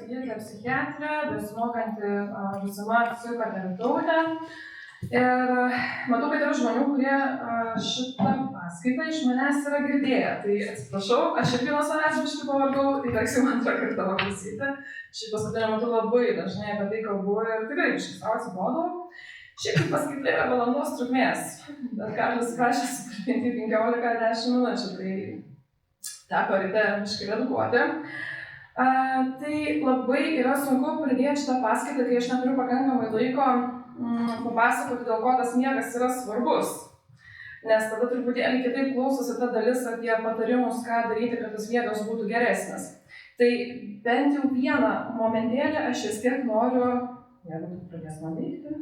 gydytoja psichiatrė, besimokanti būsima psichoterapeutė. Ir matau, kad yra žmonių, kurie šitą paskaitą iš manęs yra girdėję. Tai atsiprašau, aš irgi nuo savęs biškį pavargau, tai teks jau antrą kartą paklausyti. Šiaip paskutiniu metu labai dažnai apie tai kalbu ir tikrai biškį savo atsibodau. Šiaip paskaita yra valandos trukmės, bet Karlis prašė sutalpinti 15-10 minučių, tai teko ryte biškį redukuoti. Tai labai yra sunku pradėti šitą paskaitą, kai aš neturiu pakankamai laiko papasakoti, dėl ko tas miegas yra svarbus. Nes tada truputėlį kitaip klausosi ta dalis apie patarimus, ką daryti, kad tas miegas būtų geresnis. Tai bent jau vieną momentėlį aš vis tiek noriu, jeigu tu pradės man veikti,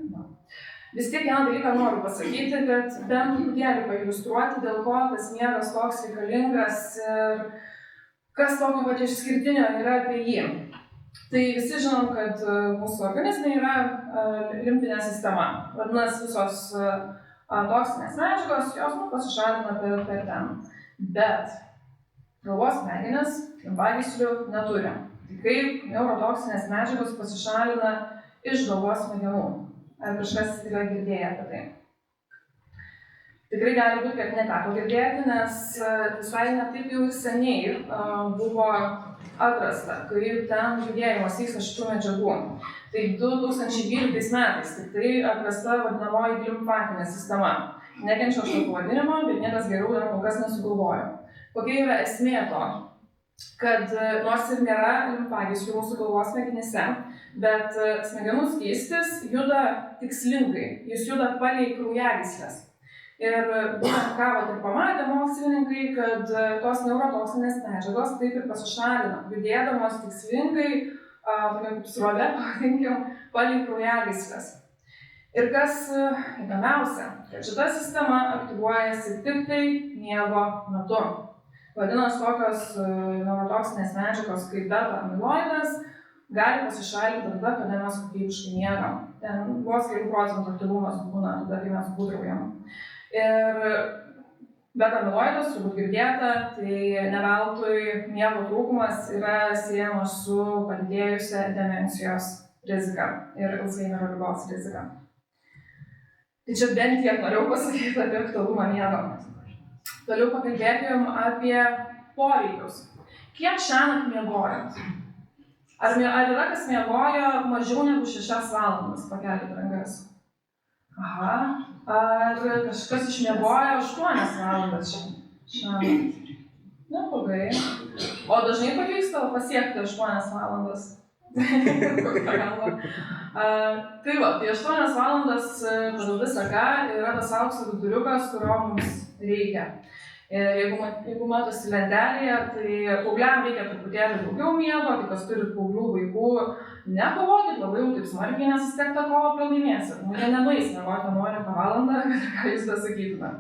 vis tiek vieną dalyką noriu pasakyti, kad bent truputėlį pailiustruoti, dėl ko tas miegas toks reikalingas ir kas tokio pat išskirtinio yra apie jį. Tai visi žinom, kad mūsų organizme yra limfinė sistema. Vadinasi, visos toksinės medžiagos, jos pasišalina per ten. Bet galvos smegenys limfagyslių neturi. Tai kaip neurotoksinės medžiagos pasišalina iš galvos smegenų? Ar kažkas yra girdėję apie tai? Tikrai gali būti, kad neteko girdėti, nes visai netaip jau seniai buvo atrasta, kaip ten judėjimas vyksta šitų medžiagų. Tai 2012 metais tik tai atrasta vadinamoji limfatinė sistema. Nekenčiau šio pavadinimo, bet niekas geriau dar kol kas nesugalvojo. Kokia yra esmė to? Kad nors ir nėra limfagyslių mūsų galvos smegenyse, bet smegenų skystis juda tikslingai, jis juda palei kraujagyslės. Ir būtent ką ir pamatė mokslininkai, kad tos neurotoksinės medžiagos taip ir pasišalina, judėdamos tikslingai, tokia kaip srovė, pavadinkim, palei kraujagyslės. Ir kas įdomiausia, kad šita sistema aktyvuojasi tik tai miego metu. Vadinasi, tokios neurotoksinės medžiagos kaip beta-amiloidas gali pasišalinti tada, kada mes kokybiškai miegam. Ten vos kelių procentų aktyvumas būna tada, kai mes būdraujam. Ir beta-amiloidas, turbūt girdėta, tai ne veltui miego trūkumas yra siejamas su padidėjusia demencijos rizika ir Alzheimerio ligos rizika. Tai čia bent tiek norėjau pasakyti apie aktualumą miego. Toliau pakalbėkim apie poreikius. Kiek šiąnakt miegojat? Ar yra kas miegojo mažiau negu 6 valandas? Pakelkite rankas. Aha. Ar kažkas išmiegojo 8 valandas šiąnakt? Neblogai. O dažnai pavyksta pasiekti 8 valandas? Tai 8 valandas pagal visą ką yra tas aukso viduriukas, kurio mums reikia. Jeigu matosi lentelėje, tai paaugliam reikia truputėlį daugiau miego, tai kas turi paauglių vaikų, nekovokit labai jau taip smarkiai, nes vis tiek tą kovą pralaimėsit. Jie nenueis miegoti 11 valandą, ką jūs besakytume.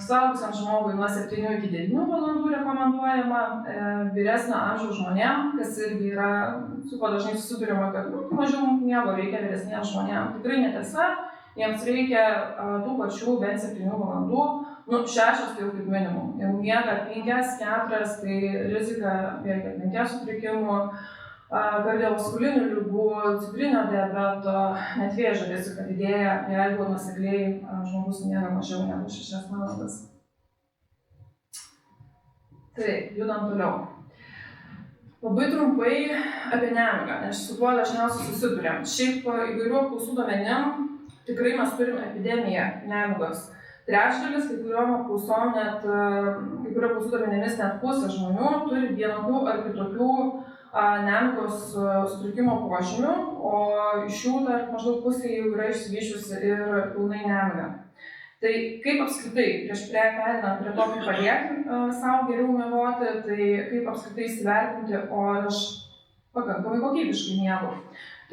Suaugusiam žmogui nuo 7 iki 9 valandų rekomenduojama, vyresnio amžiaus žmonėm, kas irgi yra su kuo dažnai susiduriama, kad mažiau miego reikia vyresniems žmonėm. Tikrai netiesa, jiems reikia tų pačių bent 7 valandų. 6 tai jau kaip minimum. Jeigu miega 5-4, tai rizika vėlgi atminties sutrikimų, kardiovaskulinių ligų, cukrinio diabeto, net vėžio rizika didėja, jeigu nuosekliai žmogus miega mažiau negu 6 valandas. Taip, judam toliau. Labai trumpai apie nemigą, nes su tuo dažniausiai susiduriam. Šiaip įvairių apklausų duomenim tikrai mes turim epidemiją nemigos. Trečdalis, kai kuriuom apklausom net, kai kuriuom apklausų duomenimis net pusė žmonių turi vienokių ar kitokių nemigos sutrikimo požymių, o iš jų dar maždaug pusė jau yra išsivysčiusi ir pilnai nemiga. Tai kaip apskritai, prieš pereinant prie to, kaip padėti savo geriau miegoti, tai kaip apskritai įsivertinti, o aš pakankamai kokybiškai miegu.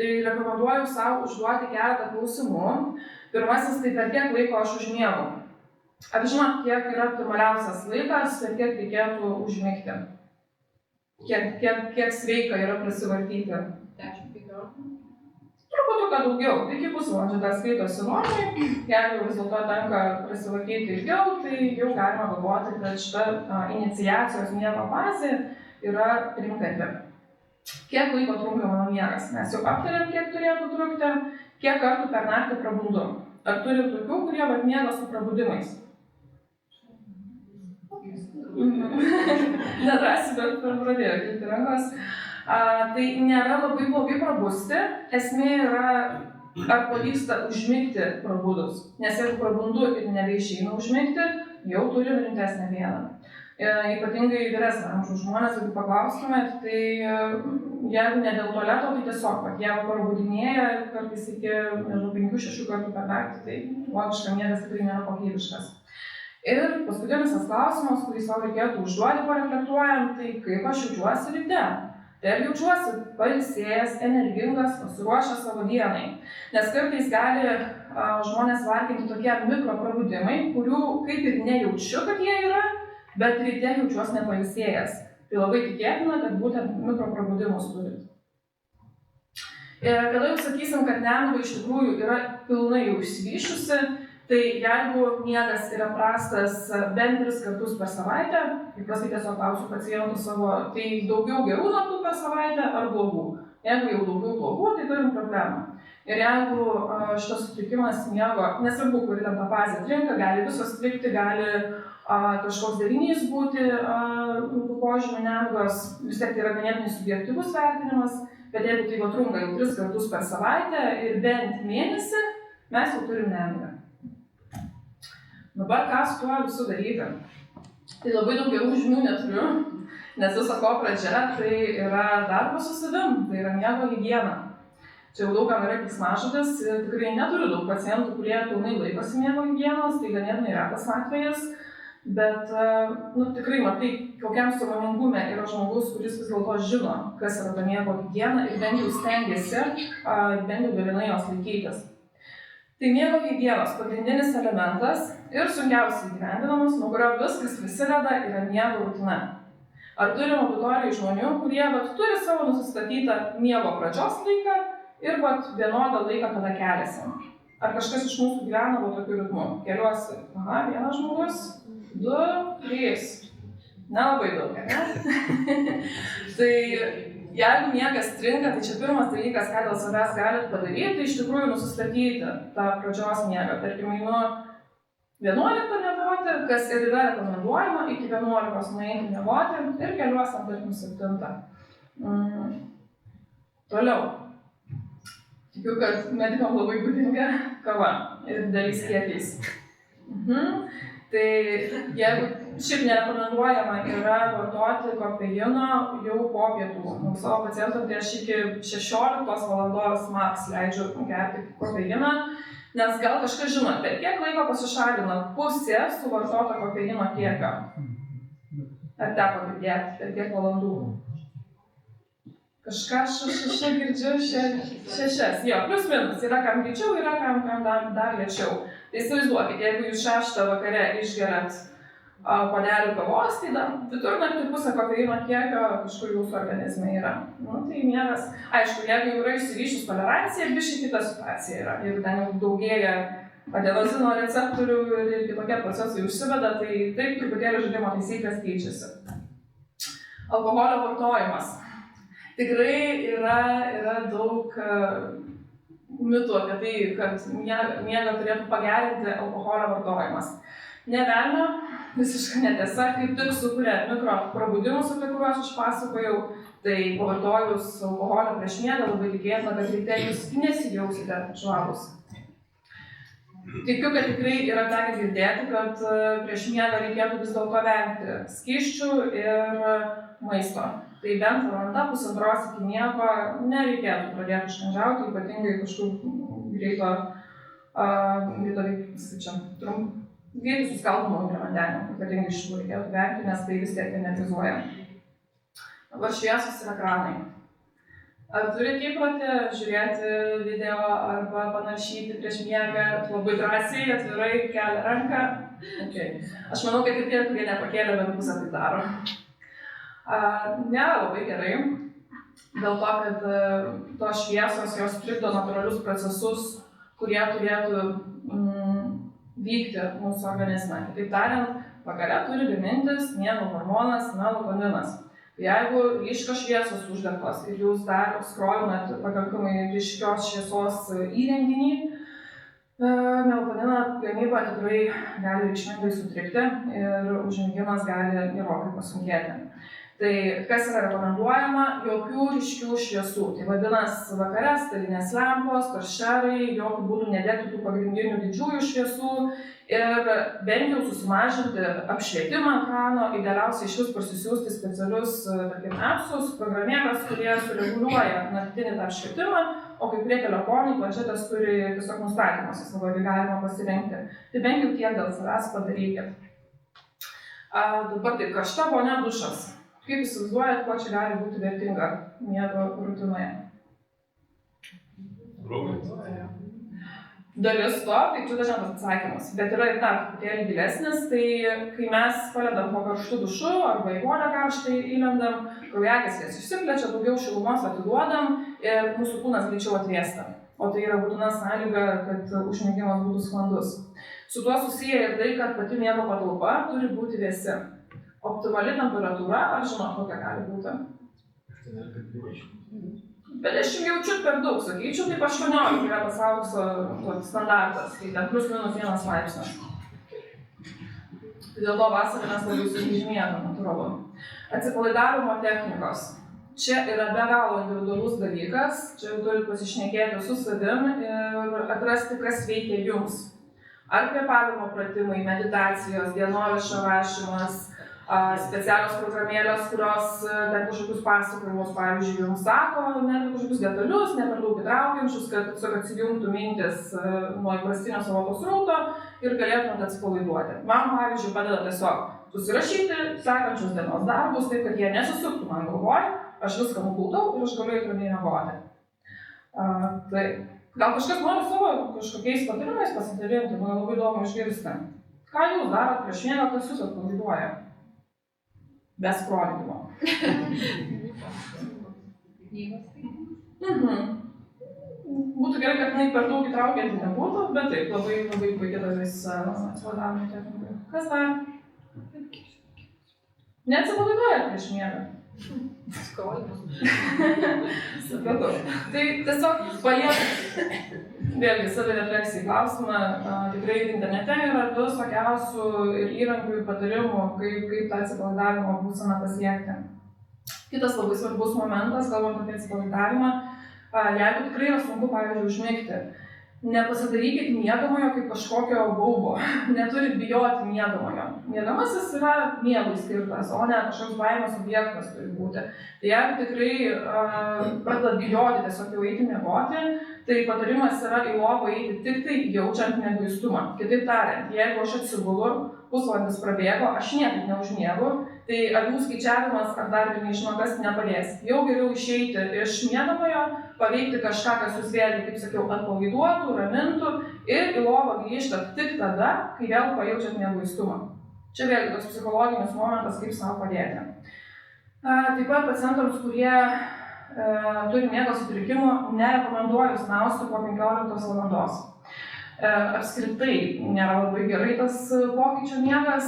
Tai rekomenduoju savo užduoti keletą klausimų. Pirmasis, tai per kiek laiko aš užmiegu. Ar žinot, kiek yra optimaliausias laikas, per kiek reikėtų užmigti? Kiek sveika yra prasivartyti? 10-15. Truputuką daugiau, iki pusvalandžio dar skaitosi normai. Jeigu vis dėlto tenka prasivartyti ilgiau, tai jau galima galvoti, kad šita iniciacijos miego fazė yra tinkami. Kiek laiko trunka mano miegas? Mes jau aptarėm, kiek turėtų trukti, kiek kartų per naktį prabundu. Ar turim tokių, kurie miega su prabudimais? Nedrasi, bet pradėjo kilti rankos. Tai nėra labai blogai prabusti. Esmė yra, ar pavyksta užmigti prabudus. Nes jeigu prabundu ir nebeišeina užmigti, jau turim rimtesnę bėdą. Ypatingai vyresnio amžiaus žmonės, jeigu paklaustumėt, tai jeigu ne dėl tualeto, tai tiesiog, jeigu prabudinėja kartais iki 5-6 kartų per naktį, tai logiška miegas tikrai nėra kokybiškas. Ir paskutinis klausimas, kurį savo reikėtų užduoti pareflektuojant, tai kaip aš jaučiuosi ryte. Tai ar jaučiuosi pailsėjęs, energingas, pasiruošęs savo dienai. Nes kartais gali žmonės varginti tokie mikroprabudimai, kurių kaip ir nejaučiu, kad jie yra, bet ryte jaučiuosi nepailsėjęs. Tai labai tikėtina, kad būtent mikroprabudimus turit. Ir kada jau sakysim, kad nemiga iš tikrųjų yra pilnai jau išsivyščiusi, tai jeigu miegas yra prastas bent 3 kartus per savaitę, įprastai tiesiog klausiu pacientų savo, tai daugiau gerų naktų per savaitę ar blogų. Jeigu jau daugiau blogų, tai turim problemą. Ir jeigu šitas sutrikimas miego, nesvarbu, kuri ten tą fazę trinka, gali visos trikti, gali kažkoks derinys būti požymių nemigos, vis tiek tai yra ganėtinai subjektyvus vertinimas, bet jeigu tai trunka jau 3 kartus per savaitę ir bent mėnesį, mes jau turim nemigą. Dabar ką su tuo visų daryti? Tai labai daug gerų žinių neturiu, nes viso ko pradžia tai yra darbas su savim, tai yra miego higiena. Čia jau daugam yra keiksmažodis, tikrai neturiu daug pacientų, kurie pilnai laikosi miego higienos, tai ganėtinai retas atvejas, bet tikrai matai, kokiam sąmoningume yra žmogus, kuris vis dėlto žino, kas yra ta miego higiena ir bent jau stengiasi, bent jau dalinai jos laikytis. Tai miego higienos pagrindinis elementas ir sunkiausiai įgyvendinamas, nuo kurio viskas prisideda, yra miego rutina. Ar turim auditorijai žmonių, kurie turi savo nusistatytą miego pradžios laiką ir vienodą laiką, kada keliasi? Ar kažkas iš mūsų gyvena tokiu ritmu? Keliuosi, vienas žmogus, 2, 3. Nelabai daug, ne? Tai jeigu miegas stringa, tai čia pirmas dalykas, ką dėl savęs galit padaryti, tai iš tikrųjų nusistatyti tą pradžios miegą. Tarkim, einu 11 miegoti, kas ir yra rekomenduojama, iki 11 nueiti miegoti ir keliuosi, tarkim, 7. Toliau. Tikiu, kad medikam labai būdinga kava ir dideliais kiekiais. Tai jeigu šiaip nerekomenduojama yra vartoti kofeino jau po pietų. Savo pacientam tai aš iki 16 valandos maks leidžiu gerti kofeiną, nes gal kažkas žino, per kiek laiko pasišalina pusė suvartoto kofeino kiekio. Ar teko girdėti, per kiek valandų? Kažką girdžiu, 6. Jo, plius minus. Yra kam greičiau, yra kam dar lėčiau. Tai įsivaizduokit, jeigu jūs 6 vakare išgerat puodelį kavos, tai vidurnaktį pusę kofeino kiekio kažkur jūsų organizme yra. Tai miegas. Aišku, jeigu yra išsivyščius tolerancija, biškai kita situacija yra. Jeigu ten jau daugėja adenozino receptorių ir kitokie procesai užsiveda, tai taip truputėlį žaidimo taisyklės keičiasi. Alkoholio vartojimas. Tikrai yra daug mitų apie tai, kad miegą turėtų pagerinti alkoholio vartojimas. Ne velnio, visiškai netiesa, kaip tik sukuria mikroprabudimus, apie kuriuos aš pasakojau, tai pavartojus alkoholio prieš miegą labai tikėtina, kad ryte jūs nesijausite žvalūs. Tikiu, kad tikrai yra tekę girdėti, kad prieš miegą reikėtų vis dėlto vengti skysčių ir maisto. Tai bent valanda, pusantros iki miego nereikėtų pradėti užkandžiauti, ypatingai kažkur greitai suskaldomų angliavandenių, ypatingai šitų reikėtų vengti, nes tai vis tiek energetizuoja. Dabar šviesos ir ekranai. Ar turite įprotį žiūrėti video arba panaršyti prieš miegą labai drąsiai, atvirai, kelia ranką? Okay. Aš manau, kad ir tie, kurie nepakėlė, bent pusę tai daro. Nėra labai gerai, dėl to, kad tos šviesos jos trikdo natūralius procesus, kurie turėtų vykti mūsų organizme. Kitaip tariant, vakare turi gamintis miego hormonas melatoninas. Jeigu ryškios šviesos uždegtos ir jūs dar skrolinat pakankamai ryškios šviesos įrenginį, melatonino gamyba tikrai gali reikšmingai sutrikti ir užmigimas gali gerokai pasunkėti. Tai kas yra rekomenduojama? Jokių ryškių šviesų. Tai vadinasi vakare stalinės lempos, toršerai, jokių būdų nedegti tų pagrindinių didžiųjų šviesų ir bent jau susimažinti apšvietimą ekrano, idealiausiai iš vis parsisiųsti specialius, tarkim, appsus, programėlės, kurie sureguliuoja naktinį tą apšvietimą, o kai kurie telefonai, planšetės turi tiesiog nustatymus, savo galima pasirinkti. Tai bent jau tiek dėl savęs padarykit. Dabar taip, karšta vonia dušas. Kaip įsivaizduojat, kuo čia gali būti vertinga miego rutinoje? Dalis to, tai čia dažniausias atsakymas, bet yra ir dar truputėlį gilesnis, tai kai mes palendam po karštų dušu arba į vonią karštai įlendam, kraujagyslės išsiplečia, daugiau šilumos atiduodam ir mūsų kūnas greičiau atvėsta. O tai yra būtina sąlyga, kad užmigimas būtų sklandus. Su tuo susiję ir tai, kad pati miego patalpa turi būti vėsi. Optimali temperatūra, ar žinot, kokia gali būti? 20 jaučiu per daug, sakyčiau, taip 18 yra pasaulis standartas, tai ten plius minus 1 laipsnis. Dėl to vasarą mes labai susižymėjame, natūralu. Atsipalaidavimo technikos. Čia yra be galo individualus dalykas, čia jau turit pasišnekėti su savim ir atrasti, kas veikia jums. Ar kvėpavimo pratimai, meditacijos, dienoraščio rašymas, specialios programėlės, kurios ten kažkokius pasakojimus, pavyzdžiui, jums sako, net kažkokius detalius, ne per daug įtraukiančius, kad tiesiog atsijungtų mintis nuo įprastinio savo srauto ir galėtumėte atsipalaiduoti. Man, pavyzdžiui, padeda tiesiog susirašyti sekančius dienos darbus, taip kad jie nesisuktų man galvoj, aš viską nuguldau ir aš galiu įtramiai miegoti. Tai gal kažkas nori savo kažkokiais patarimais pasidalinti, man labai įdomu išgirsti. Ką jūs darot prieš miegą, kas jūs atpalaiduoja? Be skrolinimo. Būtų gerai, kad jinai per daug įtraukianti nebūtų, bet taip, labai puikiai dalis atsipalaidavimo technikų. Kas dar? Neatsipalaiduojat prieš miegą? Supratau. Tai tiesiog paliekam vėlgi savirefleksijai klausimą. Tikrai internete yra visokiausių ir įrankių ir patarimų, kaip tą atsipalaidavimo būseną pasiekti. Kitas labai svarbus momentas, kalbant apie atsipalaidavimą, jeigu tikrai yra sunku, pavyzdžiui, užmigti, nepasidarykit miegamojo kaip kažkokio baubo, neturit bijoti miegamojo. Miegamasis yra miegui skirtas, o ne kažkoks baimės objektas turi būti. Tai jeigu tikrai pradeda bijoti tiesiog jau eiti miegoti, tai patarimas yra į lovą eiti tik tai jaučiant mieguistumą. Kitaip tariant, jeigu aš atsigulu, pusvalandis prabėgo, aš niekaip neužmiegu, tai avių skaičiavimas ar dar ir nežinau kas nepadės. Jau geriau išeiti iš miegamojo, paveikti kažką, kas jūs vėlgi, kaip sakiau, atpalaiduotų, ramintų ir į lovą grįžtat tik tada, kai vėl pajaučiat mieguistumą. Čia vėlgi toks psichologinis momentas, kaip savo padėti. Taip pat pacientams, kurie turi miego sutrikimų, nerekomenduoju snausti po 15 valandos. Apskritai nėra labai gerai tas pokyčio miegas,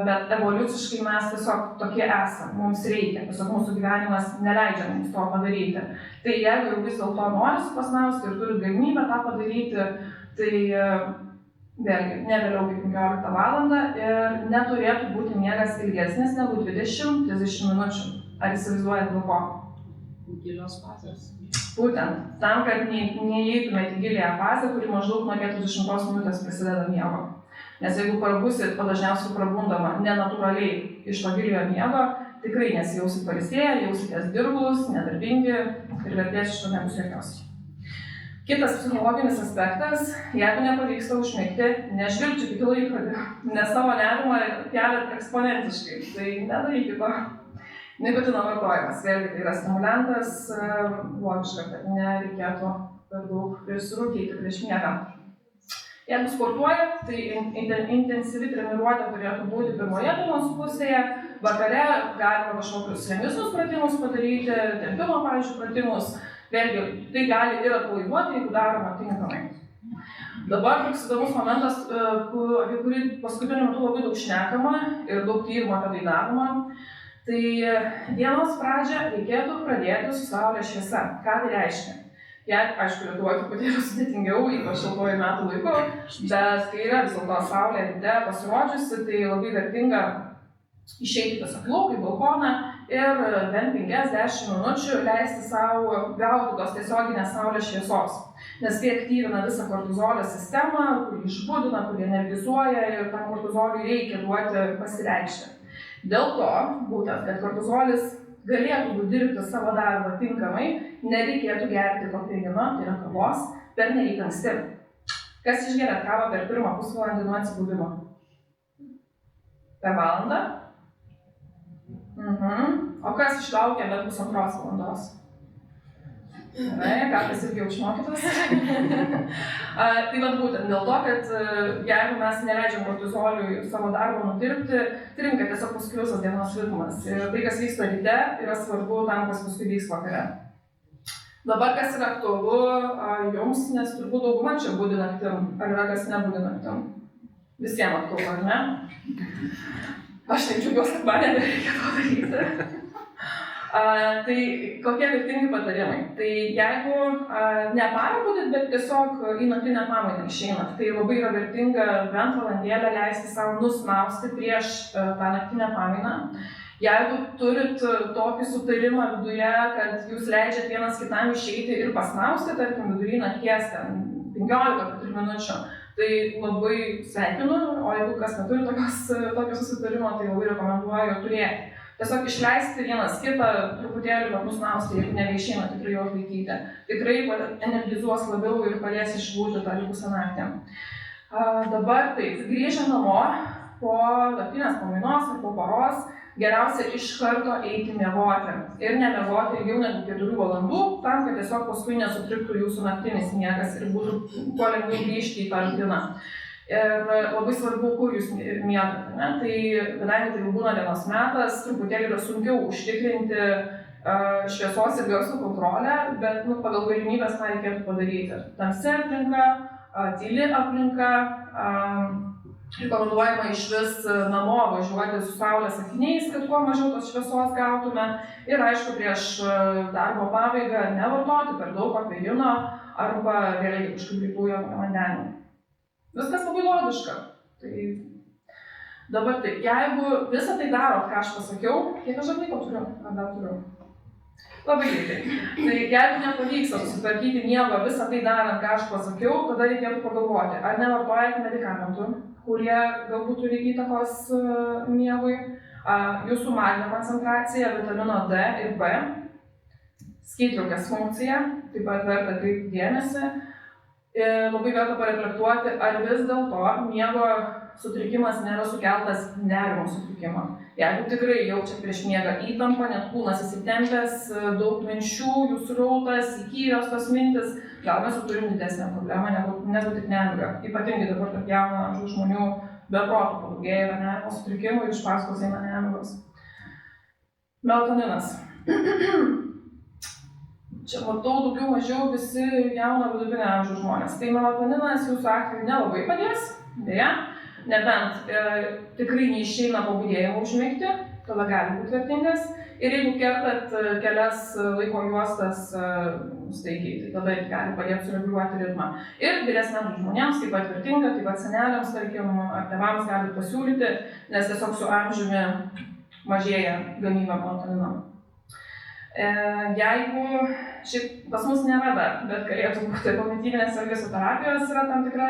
bet evoliuciškai mes tiesiog tokie esam, mums reikia, tiesiog mūsų gyvenimas neleidžia mums to padaryti. Tai jeigu jau vis dėlto norisi pasnausti ir turit galimybę tą padaryti, tai vėlgi ne vėliau kaip 15 valandą ir neturėtų būti miegas ilgesnis negu 20-30 minučių. Ar įsivaizduojat dėl ko? Gilios fazės. Būtent, tam, kad neįeitumėte į giliąją fazę, kuri maždaug nuo 40 minutės prasideda miego. Nes jeigu prabusit, o dažniausiai prabundama nenatūraliai iš to giliojo miego, tikrai nesijausit pailsėję, jausitės dirglus, nedarbingi ir vertės iš to nebus jokios. Kitas psichologinis aspektas, jeigu nepavyksta užmigti, nežvilgčiukit į laikrodį, nes savo nerimą keliat eksponentiškai, tai nedarykit to. Nikotino vartojimas, vėlgi tai yra stimuliantas, logiška, kad nereikėtų per daug prisirūkyti prieš miegą. Jeigu sportuojat, tai intensyvi treniruotė turėtų būti pirmoje dienos pusėje, vakare galima kažkokius lengvesnius pratimus padaryti, tempimo, pavyzdžiui, pratimus, vėlgi tai gali ir atpalaiduoti, jeigu daroma tinkamai. Dabar toks įdomus momentas, apie kurį paskutiniu metu labai daug šnekama ir daug tyrimų apie tai daroma. Tai dienos pradžią reikėtų pradėti su saulės šviesa. Ką tai reiškia? Jei, aišku, Lietuvoje truputėlį sudėtingiau, ypač šiltuoju metų laiku, bet kai yra vis dėlto saulė ryte pasirodžiusi, tai labai vertinga išeiti tiesiog lauk į balkoną ir bent 5-10 minučių leisti savo gauti tos tiesioginės saulės šviesos. Nes tai aktyvina visą kortizolio sistemą, kurį išbudina, kurį energizuoja ir tam kortizoliui reikia duoti pasireikšti. Dėl to, būtent, kad kortizolis galėtų dirbti savo darbą tinkamai, nereikėtų gerti kofeino, tai yra kavos, pernelyg anksti. Kas išgeria kavą per pirmą pusvalandį nuo atsibudimo? Per valandą? O kas išlaukia bent 1,5 valandos? Kartais irgi jau išmokytas. Tai būtent dėl to, kad jeigu mes neleidžiam kortizoliui savo darbą nudirbti, trinka tiesiog paskui visas dienos ritmas. Ir tai, kas vyksta ryte, yra svarbu tam, kas paskui vyks vakare. Dabar kas yra aktualu jums, nes turbūt dauguma čia budi naktim, ar yra kas nebudi naktim? Visiems aktualu, ar ne? Aš taip džiaugiuosi, kad man nebereikia to daryti. Tai kokie vertingi patarimai? Tai jeigu ne parą budit, bet tiesiog į naktinę pamainą išeinat, tai labai yra vertinga bent valandėlę leisti savo nusnausti prieš tą naktinę pamainą. Jeigu turit tokį sutarimą viduje, kad jūs leidžiat vienas kitam išeiti ir pasnausti, tarkim, vidury nakties 15 minučių, tai labai sveikinu, o jeigu kas neturi tokio susitarimo, tai labai rekomenduoju turėti. Tiesiog išleisti vienas kitą, truputėlį nusnausti, jeigu nebeišeina tikrai jo atlaikyti. Tikrai energizuos labiau ir padės išbūti tą likusią naktį. Dabar taip, grįžę namo po naktinės pamainos ar po paros, geriausia iš karto eiti miegoti. Ir nemiegoti ilgiau negu 4 valandų, tam, kad tiesiog paskui nesutriktų jūsų naktinis miegas ir būtų kuo lengviau grįžti į tą rutiną. Ir labai svarbu, kur jūs miegate. Tai kadangi tai jau būna dienos metas, truputėlį yra sunkiau užtikrinti šviesos ir garso kontrolę, bet pagal galimybės tą reikėtų padaryti. Tamsi aplinka, tyli aplinka, rekomenduojama išvis namo važiuoti su saulės akiniais, kad kuo mažiau tos šviesos gautume. Ir aišku, prieš darbo pabaigą nevartoti per daug kofeino arba vėliau kažkaip rytųjo vandenį. Viskas labai logiška. Tai dabar taip, jeigu visą tai darot, ką aš pasakiau, kiek aš laiko turiu? Ar dar turiu? Labai greitai. Tai jeigu nepavyksta susitvarkyti miego visą tai darant, ką aš pasakiau, tada reikėtų pagalvoti, ar nevartojate medikamentų, kurie galbūt turi įtakos miegui, jūsų magnio koncentracija, vitamino D ir B, skydliaukės funkcija, taip pat verta atkreipti dėmesį. Labai verta pareflektuoti, ar vis dėlto miego sutrikimas nėra sukeltas nerimo sutrikimo. Jeigu tikrai jaučiat prieš miegą įtampą, net kūnas įsitempęs, daug minčių, jūsų rautas, įkyrios tos mintis, gal mes turim didesnę problemą negu tik nemiga. Ypatingai dabar tarp jauno amžiaus žmonių be proto padaugėja yra nerimo sutrikimų ir iš paskos eina nemigos. Melatoninas. Čia matau daugiau mažiau visi jauno vidutinio amžiaus žmonės. Tai melatoninas jūsų atveju nelabai padės, deja, nebent tikrai neišeina po budėjimo užmigti, tada gali būti vertingas. Ir jeigu kertat kelias laiko juostas staigiai, tai tada gali padėti sureguliuoti ritmą. Ir vyresniams žmonėms taip pat vertinga, taip pat seneliams, tarkim, ar tėvams gali pasiūlyti, nes tiesiog su amžiumi mažėja gamyba melatonino. Jeigu, šiaip pas mus nėra dar, bet galėtų būti kognityvinės elgesio terapijos yra tam tikra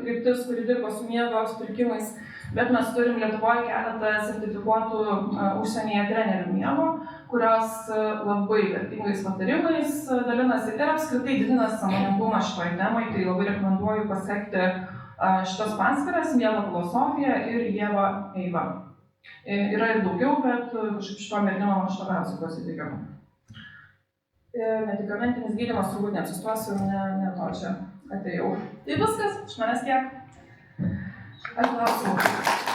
kryptis, kuri dirba su miego sutrikimais, bet mes turim Lietuvoje keletą sertifikuotų užsienyje trenerių miego, kurios labai vertingais patarimais dalinasi ir apskritai didina sąmoningumą šitoj temai, tai labai rekomenduoju pasekti šitos paskyras, Miego filosofija ir Ieva Eiva. Yra ir daugiau, bet kažkaip šito merginom aš labiausiai pasitikiu. Medikamentinis gydymas turbūt neapsistosiu, ne to čia atėjau. Tai viskas, iš manęs tiek. Aš klausiu.